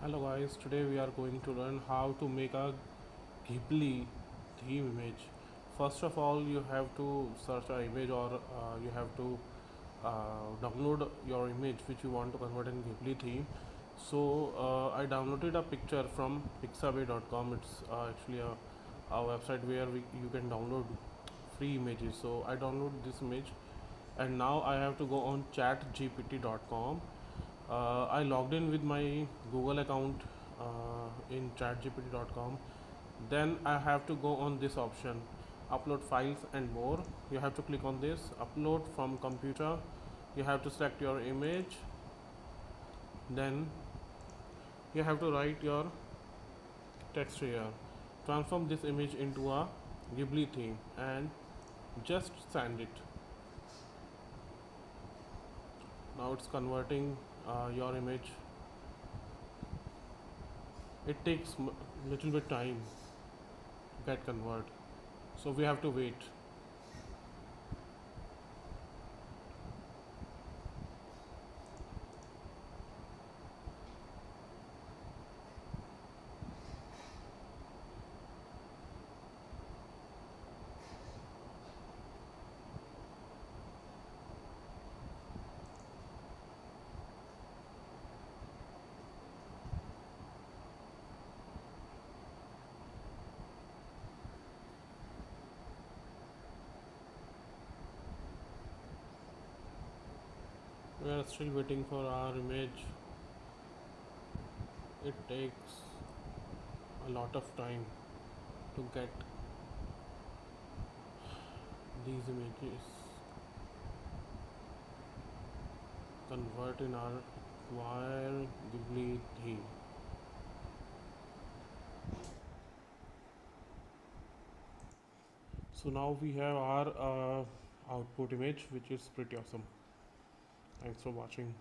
Hello guys, today we are going to learn how to make a Ghibli theme image. First of all, you have to search an image or you have to download your image which you want to convert in Ghibli theme. So I downloaded a picture from pixabay.com. It's actually a website where you can download free images. So I download this image and now I have to go on chatgpt.com. I logged in with my Google account in chatgpt.com. Then I have to go on this option, upload files and more. You have to click on this, upload from computer. You have to select your image. Then you have to write your text here. Transform this image into a Ghibli theme and just send it. Now it's converting your image. It takes little bit time to get convert, so we have to wait. We are still waiting for our image. It takes a lot of time to get these images convert in our wire Ghibli theme. So now we have our output image, which is pretty awesome. Thanks for watching.